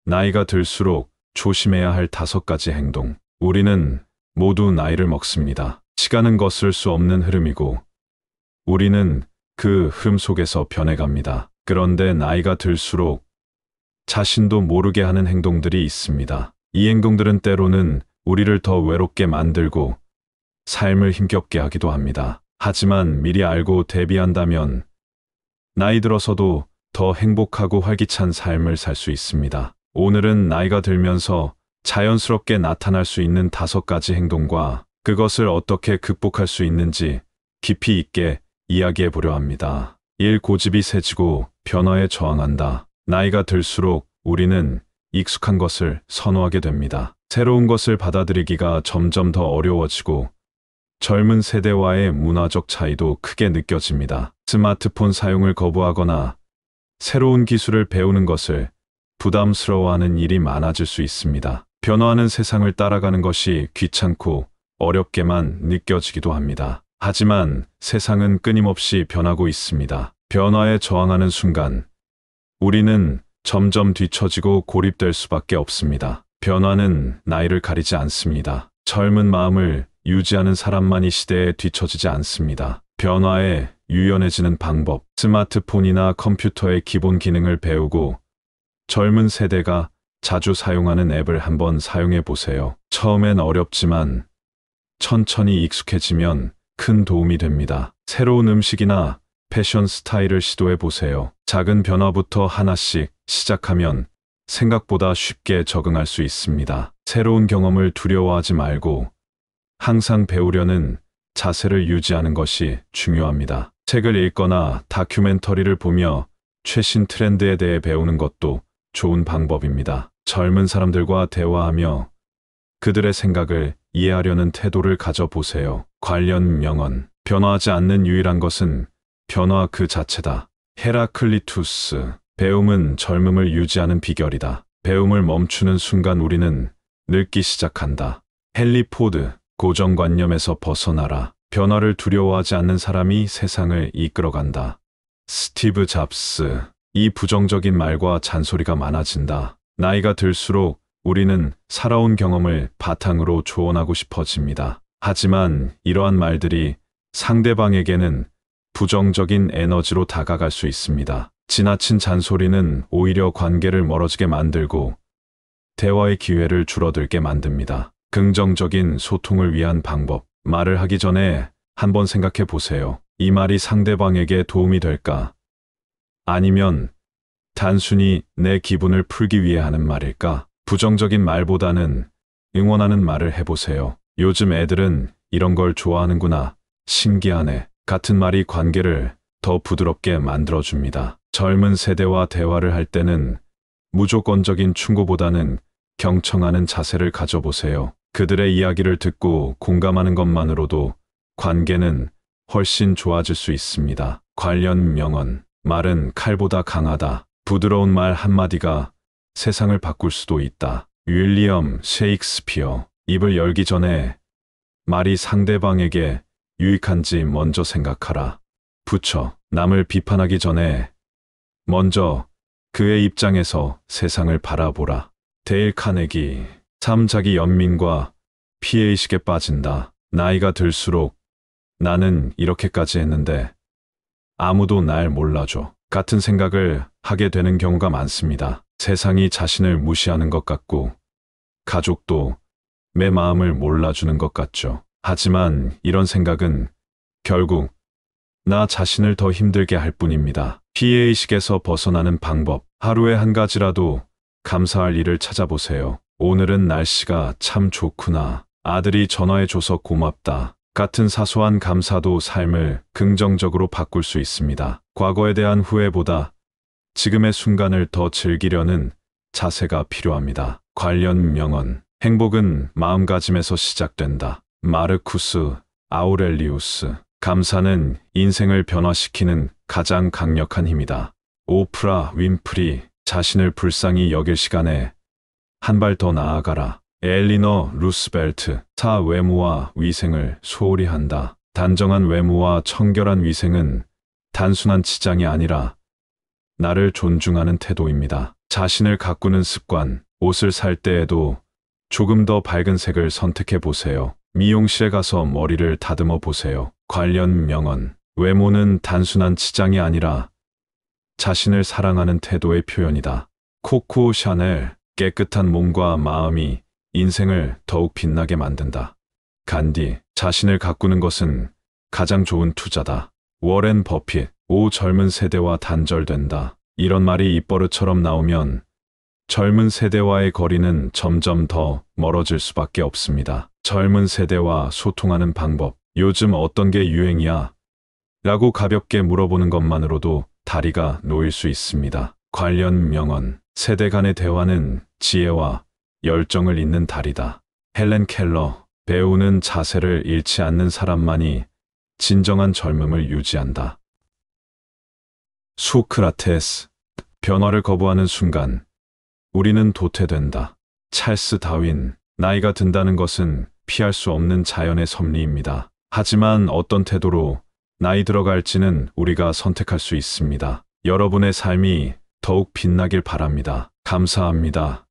나이가 들수록 조심해야 할 5가지 행동. 우리는 모두 나이를 먹습니다. 시간은 거스를 수 없는 흐름이고 우리는 그 흐름 속에서 변해갑니다. 그런데 나이가 들수록 자신도 모르게 하는 행동들이 있습니다. 이 행동들은 때로는 우리를 더 외롭게 만들고 삶을 힘겹게 하기도 합니다. 하지만 미리 알고 대비한다면 나이 들어서도 더 행복하고 활기찬 삶을 살 수 있습니다. 오늘은 나이가 들면서 자연스럽게 나타날 수 있는 5가지 행동과 그것을 어떻게 극복할 수 있는지 깊이 있게 이야기해 보려 합니다. 1. 고집이 세지고 변화에 저항한다. 나이가 들수록 우리는 익숙한 것을 선호하게 됩니다. 새로운 것을 받아들이기가 점점 더 어려워지고 젊은 세대와의 문화적 차이도 크게 느껴집니다. 스마트폰 사용을 거부하거나 새로운 기술을 배우는 것을 부담스러워하는 일이 많아질 수 있습니다. 변화하는 세상을 따라가는 것이 귀찮고 어렵게만 느껴지기도 합니다. 하지만 세상은 끊임없이 변하고 있습니다. 변화에 저항하는 순간 우리는 점점 뒤처지고 고립될 수밖에 없습니다. 변화는 나이를 가리지 않습니다. 젊은 마음을 유지하는 사람만이 시대에 뒤처지지 않습니다. 변화에 유연해지는 방법, 스마트폰이나 컴퓨터의 기본 기능을 배우고 젊은 세대가 자주 사용하는 앱을 한번 사용해 보세요. 처음엔 어렵지만 천천히 익숙해지면 큰 도움이 됩니다. 새로운 음식이나 패션 스타일을 시도해 보세요. 작은 변화부터 하나씩 시작하면 생각보다 쉽게 적응할 수 있습니다. 새로운 경험을 두려워하지 말고 항상 배우려는 자세를 유지하는 것이 중요합니다. 책을 읽거나 다큐멘터리를 보며 최신 트렌드에 대해 배우는 것도 좋은 방법입니다. 젊은 사람들과 대화하며 그들의 생각을 이해하려는 태도를 가져보세요. 관련 명언. 변화하지 않는 유일한 것은 변화 그 자체다. 헤라클리투스. 배움은 젊음을 유지하는 비결이다. 배움을 멈추는 순간 우리는 늙기 시작한다. 헨리 포드. 고정관념에서 벗어나라. 변화를 두려워하지 않는 사람이 세상을 이끌어간다. 스티브 잡스. 이 부정적인 말과 잔소리가 많아진다. 나이가 들수록 우리는 살아온 경험을 바탕으로 조언하고 싶어집니다. 하지만 이러한 말들이 상대방에게는 부정적인 에너지로 다가갈 수 있습니다. 지나친 잔소리는 오히려 관계를 멀어지게 만들고 대화의 기회를 줄어들게 만듭니다. 긍정적인 소통을 위한 방법. 말을 하기 전에 한번 생각해 보세요. 이 말이 상대방에게 도움이 될까? 아니면 단순히 내 기분을 풀기 위해 하는 말일까? 부정적인 말보다는 응원하는 말을 해보세요. 요즘 애들은 이런 걸 좋아하는구나. 신기하네. 같은 말이 관계를 더 부드럽게 만들어줍니다. 젊은 세대와 대화를 할 때는 무조건적인 충고보다는 경청하는 자세를 가져보세요. 그들의 이야기를 듣고 공감하는 것만으로도 관계는 훨씬 좋아질 수 있습니다. 관련 명언. 말은 칼보다 강하다. 부드러운 말 한마디가 세상을 바꿀 수도 있다. 윌리엄 셰익스피어. 입을 열기 전에 말이 상대방에게 유익한지 먼저 생각하라. 부처. 남을 비판하기 전에 먼저 그의 입장에서 세상을 바라보라. 데일 카네기. 삶 자기 연민과 피해의식에 빠진다. 나이가 들수록 나는 이렇게까지 했는데 아무도 날 몰라줘. 같은 생각을 하게 되는 경우가 많습니다. 세상이 자신을 무시하는 것 같고 가족도 내 마음을 몰라주는 것 같죠. 하지만 이런 생각은 결국 나 자신을 더 힘들게 할 뿐입니다. 피해의식에서 벗어나는 방법. 하루에 한 가지라도 감사할 일을 찾아보세요. 오늘은 날씨가 참 좋구나. 아들이 전화해줘서 고맙다. 같은 사소한 감사도 삶을 긍정적으로 바꿀 수 있습니다. 과거에 대한 후회보다 지금의 순간을 더 즐기려는 자세가 필요합니다. 관련 명언. 행복은 마음가짐에서 시작된다. 마르쿠스 아우렐리우스. 감사는 인생을 변화시키는 가장 강력한 힘이다. 오프라 윈프리. 자신을 불쌍히 여길 시간에 한 발 더 나아가라. 엘리너 루스벨트. 타 외모와 위생을 소홀히 한다. 단정한 외모와 청결한 위생은 단순한 치장이 아니라 나를 존중하는 태도입니다. 자신을 가꾸는 습관, 옷을 살 때에도 조금 더 밝은 색을 선택해 보세요. 미용실에 가서 머리를 다듬어 보세요. 관련 명언, 외모는 단순한 치장이 아니라 자신을 사랑하는 태도의 표현이다. 코코 샤넬, 깨끗한 몸과 마음이 인생을 더욱 빛나게 만든다. 간디, 자신을 가꾸는 것은 가장 좋은 투자다. 워렌 버핏, 오 젊은 세대와 단절된다. 이런 말이 입버릇처럼 나오면 젊은 세대와의 거리는 점점 더 멀어질 수밖에 없습니다. 젊은 세대와 소통하는 방법, 요즘 어떤 게 유행이야? 라고 가볍게 물어보는 것만으로도 다리가 놓일 수 있습니다. 관련 명언, 세대 간의 대화는 지혜와 열정을 잇는 다리다. 헬렌 켈러, 배우는 자세를 잃지 않는 사람만이 진정한 젊음을 유지한다. 소크라테스, 변화를 거부하는 순간 우리는 도태된다. 찰스 다윈, 나이가 든다는 것은 피할 수 없는 자연의 섭리입니다. 하지만 어떤 태도로 나이 들어갈지는 우리가 선택할 수 있습니다. 여러분의 삶이 더욱 빛나길 바랍니다. 감사합니다.